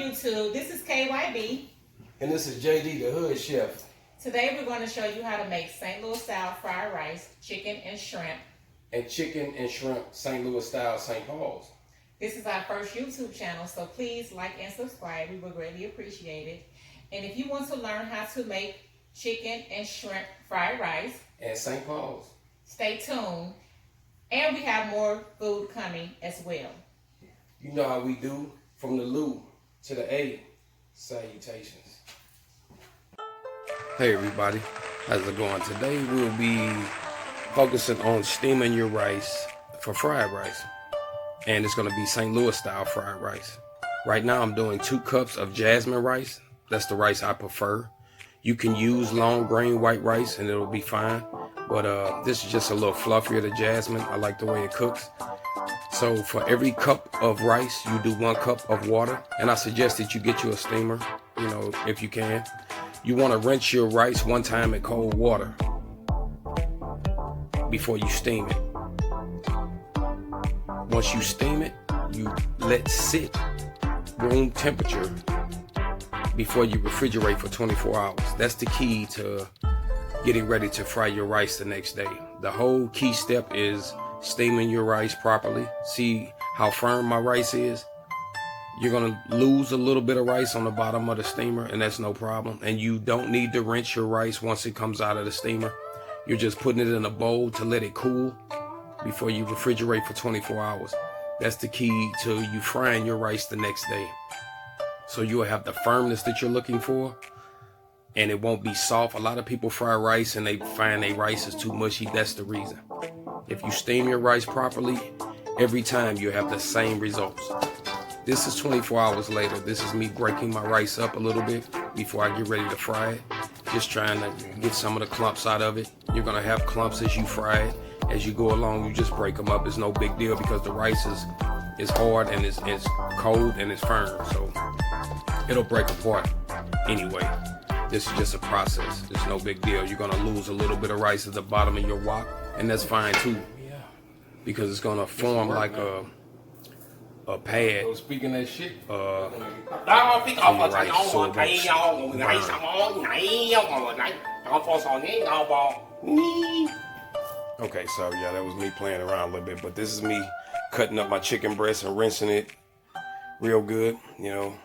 YouTube. This is KYB. And this is JD, the Hood Chef. Today we're going to show you how to make St. Louis style fried rice, chicken and shrimp. And chicken and shrimp St. Louis style St. Paul's. This is our first YouTube channel, so please like and subscribe. We would greatly appreciate it. And if you want to learn how to make chicken and shrimp fried rice and St. Paul's, stay tuned. And we have more food coming as well. You know how we do, from the Lou to the A. Salutations. Hey everybody, how's it going? Today we'll be focusing on steaming your rice for fried rice. And it's going to be St. Louis style fried rice. Right now I'm doing 2 cups of jasmine rice. That's the rice I prefer. You can use long grain white rice and it'll be fine. But this is just a little fluffier than jasmine. I like the way it cooks. So for every cup of rice, you do 1 cup of water. And I suggest that you get you a steamer, you know, if you can. You want to rinse your rice 1 time in cold water before you steam it. Once you steam it, you let sit room temperature before you refrigerate for 24 hours. That's the key to getting ready to fry your rice the next day. The whole key step is steaming your rice properly. See how firm my rice is? You're gonna lose a little bit of rice on the bottom of the steamer, and that's no problem. And you don't need to rinse your rice once it comes out of the steamer. You're just putting it in a bowl to let it cool before you refrigerate for 24 hours. That's the key to you frying your rice the next day. So you'll have the firmness that you're looking for, and it won't be soft. A lot of people fry rice and they find their rice is too mushy. That's the reason. If you steam your rice properly, every time you have the same results. This is 24 hours later. This is me breaking my rice up a little bit before I get ready to fry it. Just trying to get some of the clumps out of it. You're gonna have clumps as you fry it. As you go along, you just break them up. It's no big deal because the rice is hard and it's cold and it's firm. So it'll break apart anyway. This is just a process. It's no big deal. You're gonna lose a little bit of rice at the bottom of your wok, and that's fine too, because it's gonna form like a pad. So speaking that shit, okay, so yeah, that was me playing around a little bit, but this is me cutting up my chicken breast and rinsing it real good, you know.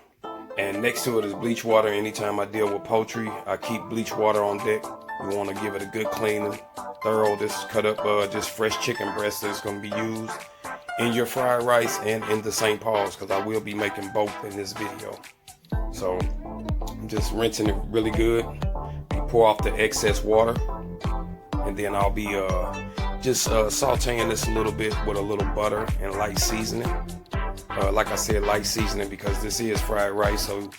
And next to it is bleach water. Anytime I deal with poultry, I keep bleach water on deck. You want to give it a good cleaning, thorough. This cut up just fresh chicken breast that's going to be used in your fried rice and in the St. Paul's, because I will be making both in this video. So I'm just rinsing it really good. You pour off the excess water, and then I'll be just sauteing this a little bit with a little butter and light seasoning. Like I said, light seasoning because this is fried rice, so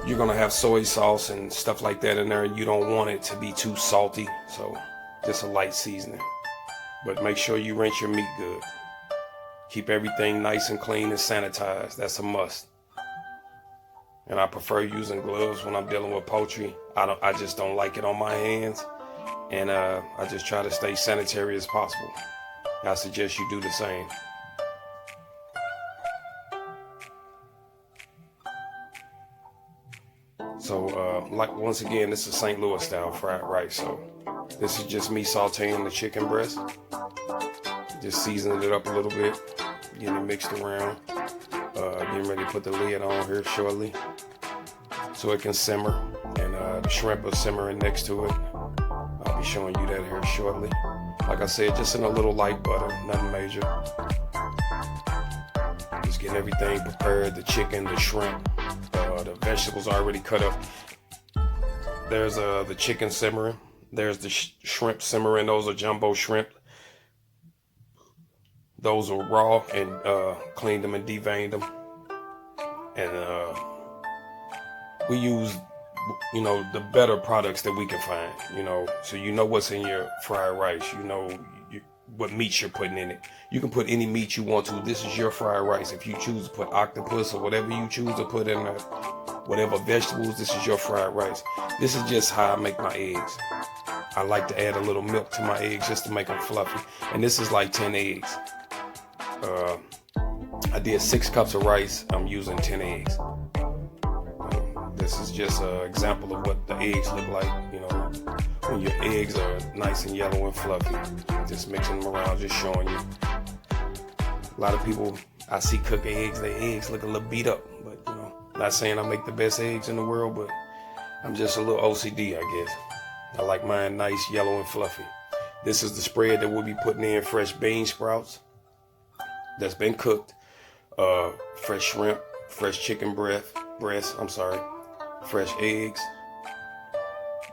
you're gonna have soy sauce and stuff like that in there. You don't want it to be too salty, so just a light seasoning. But make sure you rinse your meat good. Keep everything nice and clean and sanitized. That's a must. And I prefer using gloves when I'm dealing with poultry. I just don't like it on my hands, and I just try to stay sanitary as possible. I suggest you do the same. So, like once again, this is St. Louis style fried rice. So, this is just me sauteing the chicken breast, just seasoning it up a little bit, getting it mixed around, getting ready to put the lid on here shortly, so it can simmer, and the shrimp are simmering next to it. I'll be showing you that here shortly. Like I said, just in a little light butter, nothing major. Just getting everything prepared: the chicken, the shrimp. The vegetables already cut up. There's the chicken simmering. There's the shrimp simmering. Those are jumbo shrimp. Those are raw, and cleaned them and deveined them. And we use, you know, the better products that we can find, you know, so you know what's in your fried rice. You know what meats you're putting in it. You can put any meat you want to. This is your fried rice. If you choose to put octopus or whatever you choose to put in there, whatever vegetables, this is your fried rice. This is just how I make my eggs. I like to add a little milk to my eggs just to make them fluffy. And this is like 10 eggs. I did 6 cups of rice. I'm using 10 eggs. this is just an example of what the eggs look like, you know, when your eggs are nice and yellow and fluffy. Just mixing them around, just showing you. A lot of people I see cook eggs, their eggs look a little beat up, but you know, not saying I make the best eggs in the world, but I'm just a little OCD, I guess. I like mine nice, yellow and fluffy. This is the spread that we'll be putting in: fresh bean sprouts that's been cooked, fresh shrimp, fresh chicken breast, fresh eggs,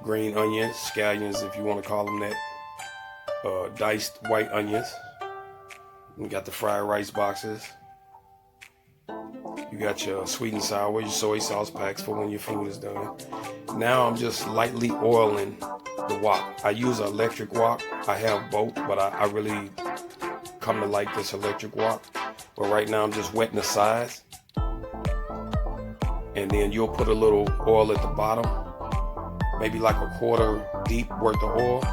green onions, scallions if you want to call them that, diced white onions. We got the fried rice boxes. You got your sweet and sour, your soy sauce packs for when your food is done. Now I'm just lightly oiling the wok. I use an electric wok. I have both, but I really come to like this electric wok. But right now I'm just wetting the sides. And then you'll put a little oil at the bottom, maybe like a quarter deep worth of oil.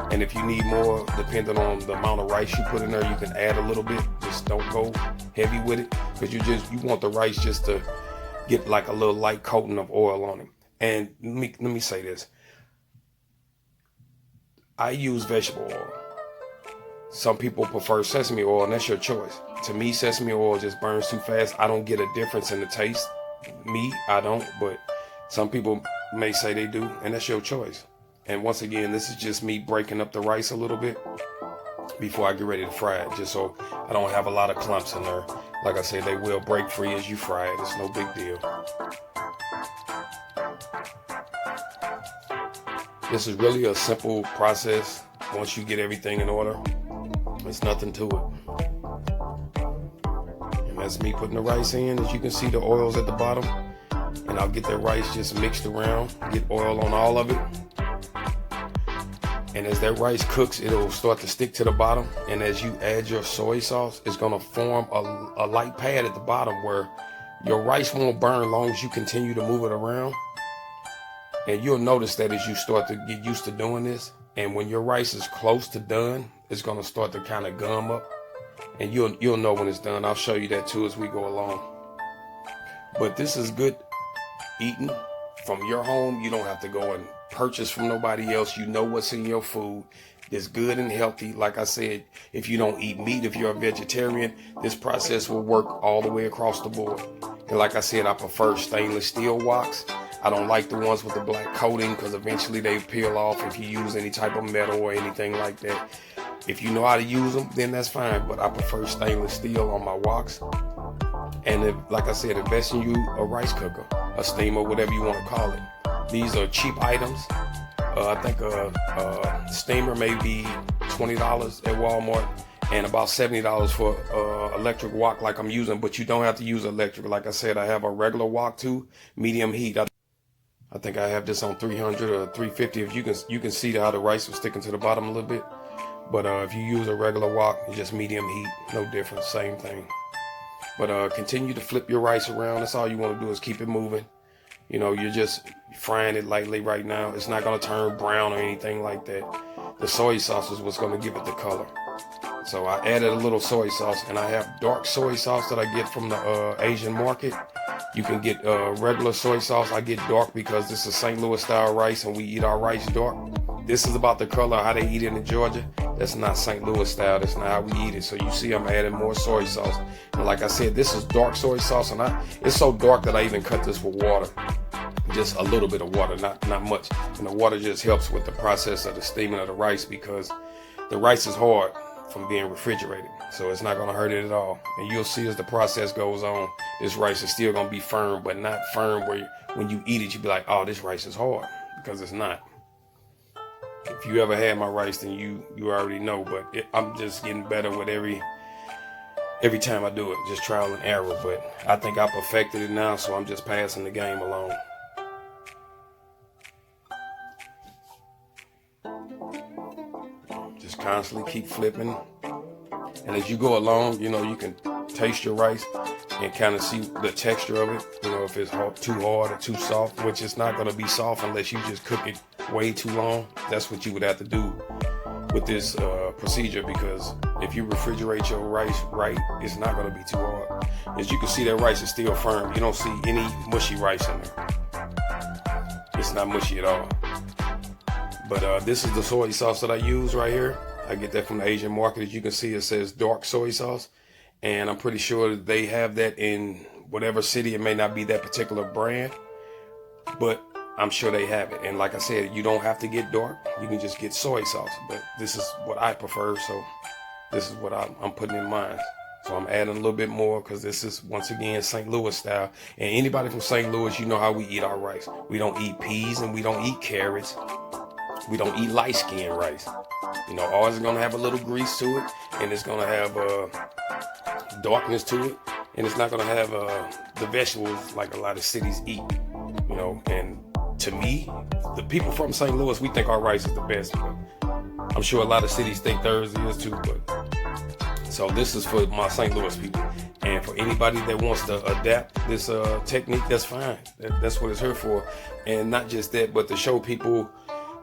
And if you need more, depending on the amount of rice you put in there, you can add a little bit. Just don't go heavy with it, because you want the rice just to get like a little light coating of oil on it. And let me say this. I use vegetable oil. Some people prefer sesame oil, and that's your choice. To me, sesame oil just burns too fast. I don't get a difference in the taste. Me, I don't, but some people may say they do, and that's your choice. And once again, this is just me breaking up the rice a little bit before I get ready to fry it, just so I don't have a lot of clumps in there. Like I said, they will break free as you fry it. It's no big deal. This is really a simple process once you get everything in order. There's nothing to it. And that's me putting the rice in. As you can see, the oil's at the bottom. And I'll get that rice just mixed around, get oil on all of it. And as that rice cooks, it'll start to stick to the bottom. And as you add your soy sauce, it's gonna form a light pad at the bottom where your rice won't burn as long as you continue to move it around. And you'll notice that as you start to get used to doing this. And when your rice is close to done, it's gonna start to kind of gum up. And you'll know when it's done. I'll show you that too as we go along. But this is good eating from your home. You don't have to go and purchase from nobody else. You know what's in your food. It's good and healthy. Like I said, if you don't eat meat, if you're a vegetarian, this process will work all the way across the board. And like I said, I prefer stainless steel woks. I don't like the ones with the black coating, because eventually they peel off if you use any type of metal or anything like that. If you know how to use them, then that's fine. But I prefer stainless steel on my woks. And if, like I said, invest in you a rice cooker, a steamer, whatever you want to call it. These are cheap items. I think a steamer may be $20 at Walmart, and about $70 for electric wok like I'm using. But you don't have to use electric. Like I said, I have a regular wok too, medium heat. I think I have this on 300 or 350. If you can see how the rice was sticking to the bottom a little bit. But if you use a regular wok, it's just medium heat, no difference, same thing. But continue to flip your rice around. That's all you want to do is keep it moving. You know, you're just frying it lightly right now. It's not going to turn brown or anything like that. The soy sauce is what's going to give it the color. So I added a little soy sauce, and I have dark soy sauce that I get from the Asian market. You can get regular soy sauce. I get dark because this is St. Louis style rice, and we eat our rice dark. This is about the color, how they eat it in Georgia. That's not St. Louis style. That's not how we eat it. So you see I'm adding more soy sauce. And like I said, this is dark soy sauce, and it's so dark that I even cut this with water. Just a little bit of water, not much. And the water just helps with the process of the steaming of the rice, because the rice is hard from being refrigerated. So it's not going to hurt it at all. And you'll see as the process goes on, this rice is still going to be firm, but not firm where when you eat it, you'll be like, oh, this rice is hard, because it's not. If you ever had my rice, then you already know. But I'm just getting better with every time I do it, just trial and error. But I think I perfected it now, so I'm just passing the game along. Just constantly keep flipping. And as you go along, you know, you can taste your rice and kind of see the texture of it. You know, if it's too hard or too soft, which it's not going to be soft unless you just cook it way too long. That's what you would have to do with this procedure, because if you refrigerate your rice right, it's not going to be too hard. As you can see, that rice is still firm. You don't see any mushy rice in there. it's not mushy at all. But this is the soy sauce that I use right here. I get that from the Asian market. As you can see, it says dark soy sauce. And I'm pretty sure they have that in whatever city. It may not be that particular brand, but I'm sure they have it. And like I said, you don't have to get dark. You can just get soy sauce. But this is what I prefer, so this is what I'm putting in mine. So I'm adding a little bit more because this is, once again, St. Louis style. And anybody from St. Louis, you know how we eat our rice. We don't eat peas and we don't eat carrots. We don't eat light skin rice. You know, ours is gonna have a little grease to it, and it's gonna have darkness to it, and it's not gonna have the vegetables like a lot of cities eat. You know, and to me, the people from St. Louis, we think our rice is the best, but I'm sure a lot of cities think theirs is too. But so this is for my St. Louis people, and for anybody that wants to adapt this technique, that's fine. That's what it's here for, and not just that, but to show people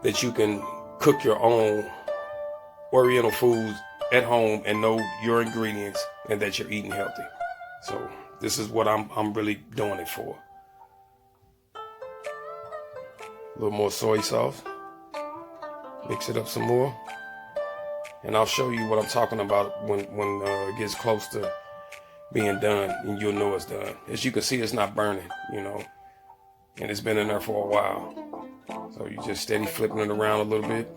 that you can cook your own Oriental foods at home and know your ingredients and that you're eating healthy. So this is what I'm really doing it for. A little more soy sauce. Mix it up some more. And I'll show you what I'm talking about when it gets close to being done, and you'll know it's done. As you can see, it's not burning, you know, and it's been in there for a while. So you just steady flipping it around a little bit.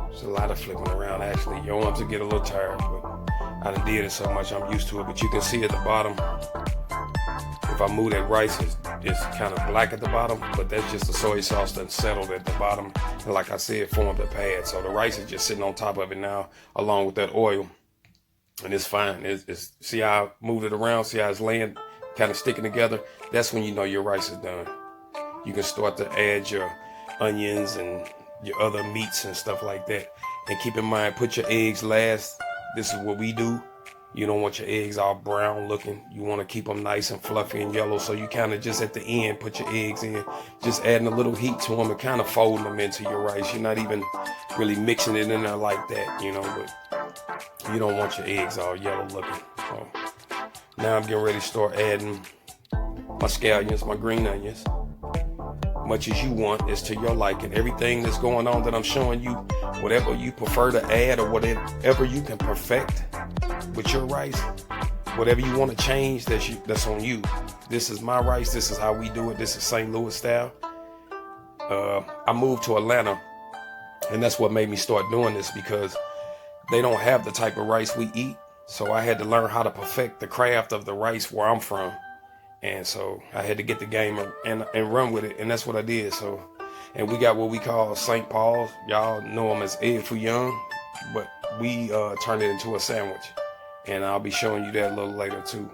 There's a lot of flipping around actually. Your arms will get a little tired, but I done did it so much I'm used to it. But you can see at the bottom, if I move that rice, it's kind of black at the bottom, but that's just the soy sauce that settled at the bottom. And like I said, formed a pad. So the rice is just sitting on top of it now, along with that oil. And it's fine. It's see how I moved it around? See how it's laying, kind of sticking together? That's when you know your rice is done. You can start to add your onions and your other meats and stuff like that. And keep in mind, put your eggs last. This is what we do. You don't want your eggs all brown looking. You want to keep them nice and fluffy and yellow. So you kind of just at the end put your eggs in, just adding a little heat to them and kind of folding them into your rice. You're not even really mixing it in there like that, you know, but you don't want your eggs all yellow looking. So now I'm getting ready to start adding my scallions, my green onions. Much as you want, is to your liking. Everything that's going on that I'm showing you, whatever you prefer to add or whatever you can perfect with your rice, whatever you want to change, that's on you. This is my rice. This is how we do it. This is St. Louis style. I moved to Atlanta, and that's what made me start doing this, because they don't have the type of rice we eat. So I had to learn how to perfect the craft of the rice where I'm from. And so I had to get the game and run with it. And that's what I did. So, and we got what we call St. Paul's. Y'all know them as egg foo young, but we turned it into a sandwich. And I'll be showing you that a little later too.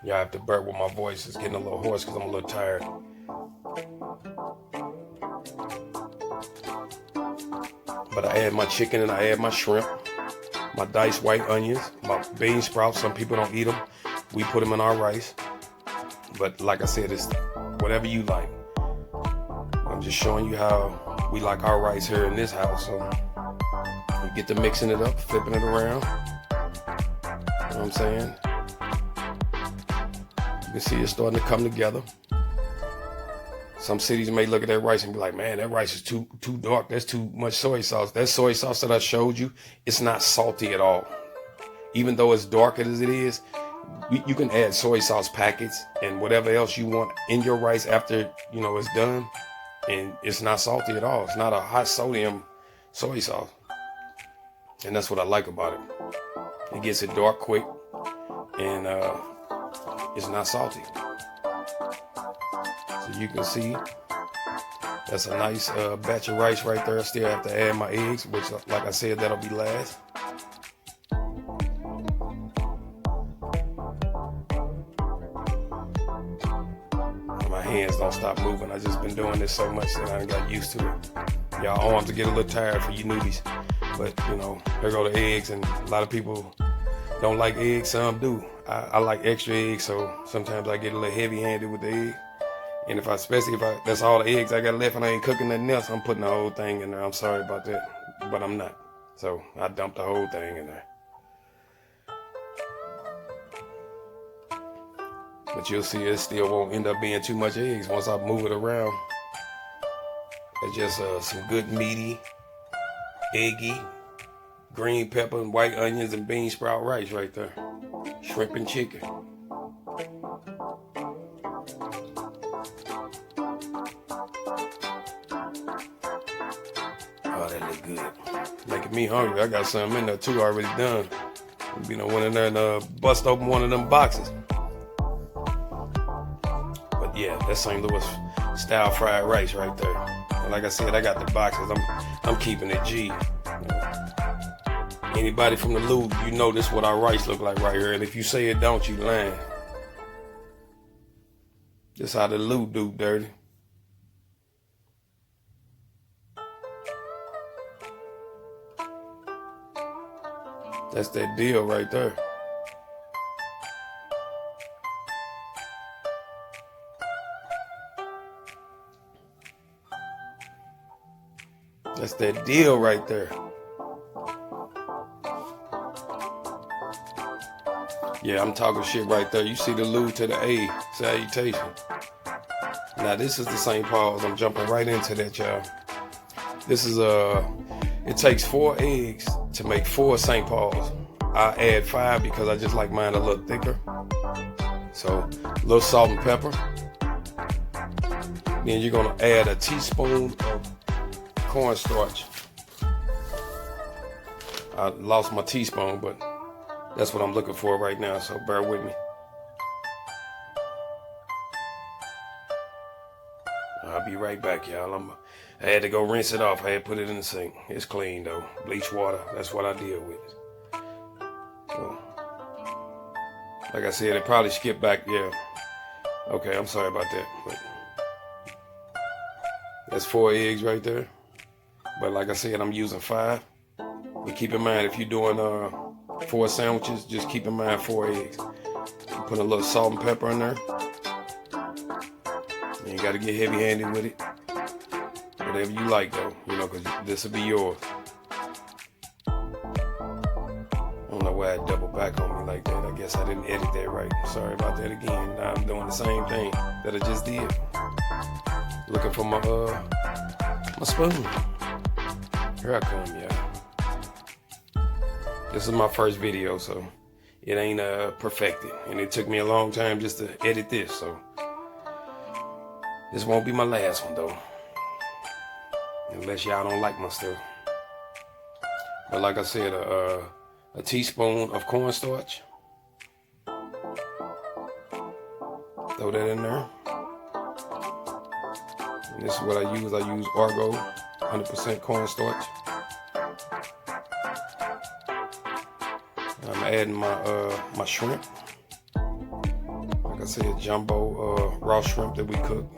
Y'all have to bear with my voice. It's getting a little hoarse because I'm a little tired. But I add my chicken and I add my shrimp, my diced white onions, my bean sprouts. Some people don't eat them. We put them in our rice. But like I said, it's whatever you like. I'm just showing you how we like our rice here in this house. So we get to mixing it up, flipping it around. You know what I'm saying? You can see it's starting to come together. Some cities may look at that rice and be like, man, that rice is too dark. That's too much soy sauce. That soy sauce that I showed you, it's not salty at all. Even though it's dark as it is, you can add soy sauce packets and whatever else you want in your rice after, you know, it's done. And it's not salty at all. It's not a high sodium soy sauce. And that's what I like about it. It gets it dark quick, and it's not salty. So you can see that's a nice batch of rice right there. I still have to add my eggs, which, like I said, that'll be last. My hands don't stop moving. I just been doing this so much that I done got used to it. Y'all arms to get a little tired for you newbies. But, you know, there go the eggs, and a lot of people don't like eggs. Some do. I like extra eggs, so sometimes I get a little heavy-handed with the egg. And especially if that's all the eggs I got left and I ain't cooking nothing else, I'm putting the whole thing in there. I'm sorry about that, but I'm not. So I dumped the whole thing in there. But you'll see it still won't end up being too much eggs once I move it around. It's just some good meaty, eggy, green pepper and white onions and bean sprout rice right there. Shrimp and chicken. Oh, that look good. Making me hungry. I got something in there too already done. You know, went in there and bust open one of them boxes. But yeah, that's St. Louis style fried rice right there. And like I said, I got the boxes. I'm keeping it G. Anybody from the Lou, you know this what our rice look like right here. And if you say it don't, you lying. This how the Lou do dirty. That's that deal right there. That's that deal right there. Yeah, I'm talking shit right there. You see the Lou to the A, salutation. Now this is the St. Paul's. I'm jumping right into that, y'all. This is it takes 4 eggs to make 4 St. Paul's. I add 5 because I just like mine a little thicker. So a little salt and pepper. Then you're gonna add a teaspoon of cornstarch. I lost my teaspoon, but that's what I'm looking for right now, so bear with me. I'll be right back, y'all. I had to go rinse it off. I had to put it in the sink. It's clean, though. Bleach water, that's what I deal with. So, like I said, it probably skipped back, yeah. Okay, I'm sorry about that. But that's 4 eggs right there. But like I said, I'm using 5. But keep in mind, if you're doing 4 sandwiches, just keep in mind 4 eggs. You put a little salt and pepper in there. You ain't got to get heavy-handed with it. Whatever you like, though, you know, because this will be yours. I don't know why I double back on me like that. I guess I didn't edit that right. Sorry about that again. Now I'm doing the same thing that I just did. Looking for my spoon. Here I come, y'all. This is my first video, so it ain't perfected. And it took me a long time just to edit this, so this won't be my last one, though. Unless y'all don't like my stuff. But like I said, a teaspoon of cornstarch. Throw that in there. And this is what I use. I use Argo, 100% cornstarch. I'm adding my shrimp. Like I said, jumbo raw shrimp that we cooked.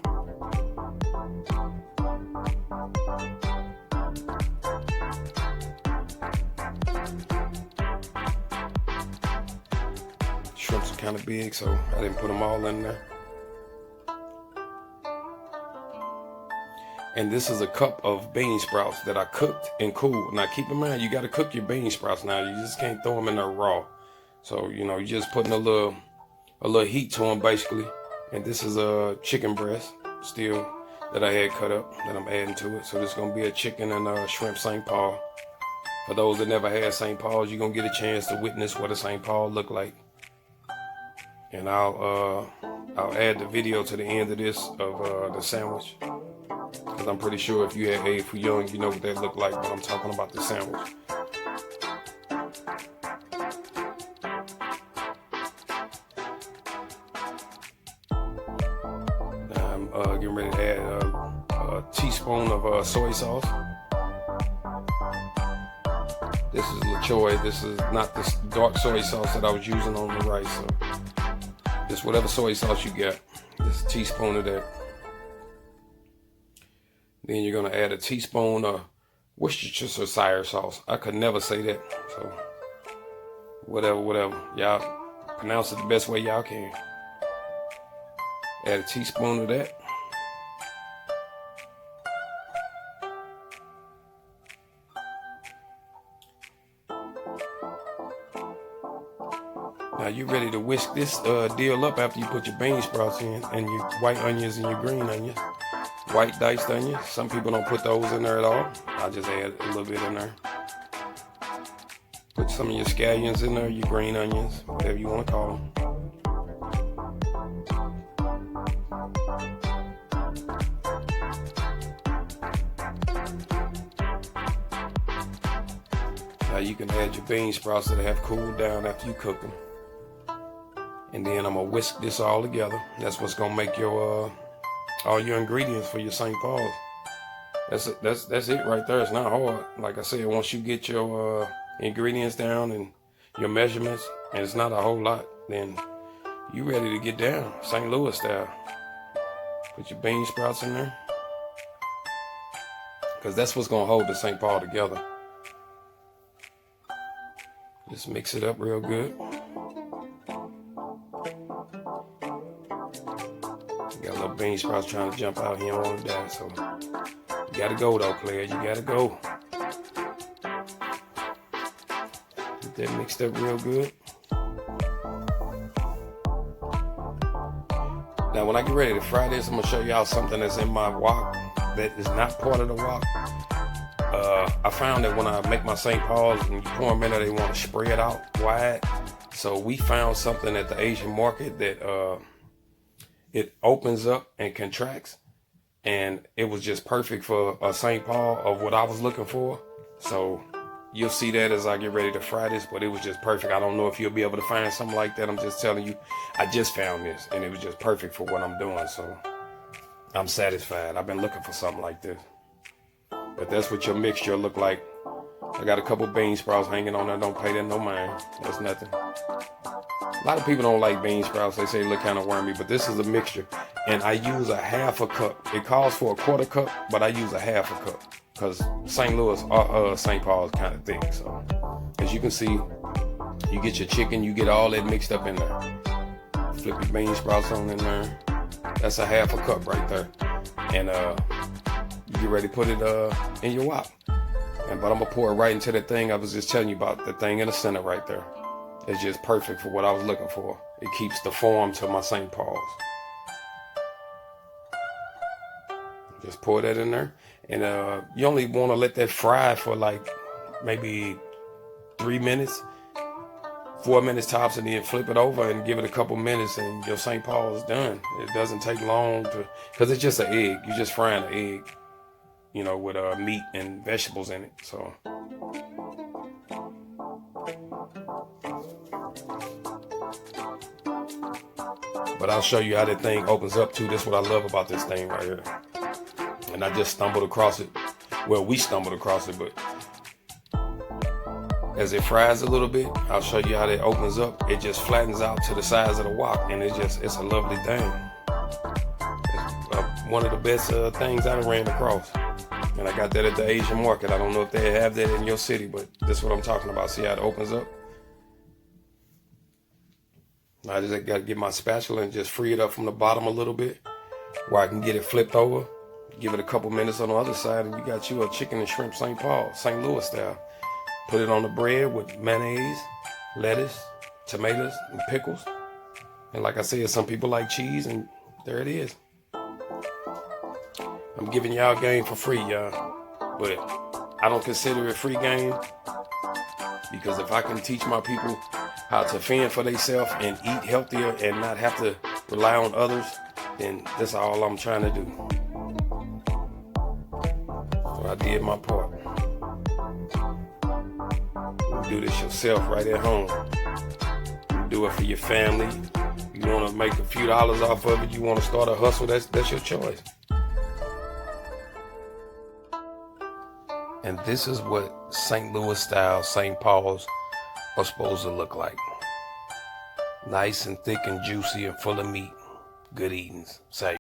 Shrimps are kind of big, so I didn't put them all in there. And this is a cup of bean sprouts that I cooked and cooled. Now keep in mind, you got to cook your bean sprouts now. You just can't throw them in there raw. So, you know, you're just putting a little heat to them basically. And this is a chicken breast still that I had cut up that I'm adding to it. So this is going to be a chicken and shrimp St. Paul. For those that never had St. Paul's, you're going to get a chance to witness what a St. Paul look like. And I'll add the video to the end of this of the sandwich. Because I'm pretty sure if you had ate for young, you know what that looked like, but I'm talking about the sandwich. Now I'm getting ready to add a teaspoon of soy sauce. This is LaChoy. This is not this dark soy sauce that I was using on the rice. So just whatever soy sauce you got, just a teaspoon of that. Then you're gonna add a teaspoon of Worcestershire sauce. I could never say that, so whatever. Y'all pronounce it the best way y'all can. Add a teaspoon of that. Now you ready to whisk this deal up after you put your bean sprouts in and your white onions and your green onions. White diced onions. Some people don't put those in there at all. I just add a little bit in there. Put some of your scallions in there, your green onions, whatever you want to call them. Now you can add your bean sprouts that have cooled down after you cook them. And then I'm gonna whisk this all together. That's what's gonna make your all your ingredients for your St. Paul's. That's it right there. It's not hard. Like I said, once you get your ingredients down and your measurements, and it's not a whole lot, then you ready to get down St. Louis style. Put your bean sprouts in there, because that's what's gonna hold the St. Paul together. Just mix it up real good. Got a little bean sprouts trying to jump out. He don't want to die, so you gotta go though, player. You gotta go. Get that mixed up real good. Now, when I get ready to fry this, I'm gonna show y'all something that's in my wok that is not part of the wok. I found that when I make my St. Paul's and you pour them in there, they want to spread it out wide. So we found something at the Asian market that it opens up and contracts, and it was just perfect for a St. Paul of what I was looking for. So you'll see that as I get ready to fry this, but it was just perfect. I don't know if you'll be able to find something like that. I'm just telling you, I just found this and it was just perfect for what I'm doing. So I'm satisfied. I've been looking for something like this. But that's what your mixture look like. I got a couple bean sprouts hanging on there. Don't pay that no mind. That's nothing. A lot of people don't like bean sprouts. They say they look kind of wormy, but this is a mixture. And I use a half a cup. It calls for a quarter cup, but I use a half a cup because St. Louis, St. Paul is kind of thick. So as you can see, you get your chicken, you get all that mixed up in there. Flip your bean sprouts on in there. That's a half a cup right there. And you get ready to put it in your wok. But I'm gonna pour it right into that thing I was just telling you about, the thing in the center right there. It's just perfect for what I was looking for. It keeps the form to my St. Paul's. Just pour that in there. And you only want to let that fry for like maybe 3 minutes, 4 minutes tops, and then flip it over and give it a couple minutes and your St. Paul is done. It doesn't take long to, because it's just an egg. You're just frying an egg, you know, with meat and vegetables in it. So but I'll show you how that thing opens up too. That's what I love about this thing right here. And I just stumbled across it. Well, we stumbled across it, but as it fries a little bit, I'll show you how that opens up. It just flattens out to the size of the wok, and it's a lovely thing. It's one of the best things I ran across. And I got that at the Asian market. I don't know if they have that in your city, but this is what I'm talking about. See how it opens up? I just got to get my spatula and just free it up from the bottom a little bit where I can get it flipped over. Give it a couple minutes on the other side, and you got you a chicken and shrimp St. Paul, St. Louis style. Put it on the bread with mayonnaise, lettuce, tomatoes, and pickles. And like I said, some people like cheese, and there it is. I'm giving y'all game for free, y'all. But I don't consider it free game, because if I can teach my people how to fend for themselves and eat healthier and not have to rely on others, then that's all I'm trying to do. So I did my part. You do this yourself right at home. You do it for your family. You want to make a few dollars off of it. You want to start a hustle. That's your choice. And this is what St. Louis style St. Paul's are supposed to look like. Nice and thick and juicy and full of meat. Good eatings. Say.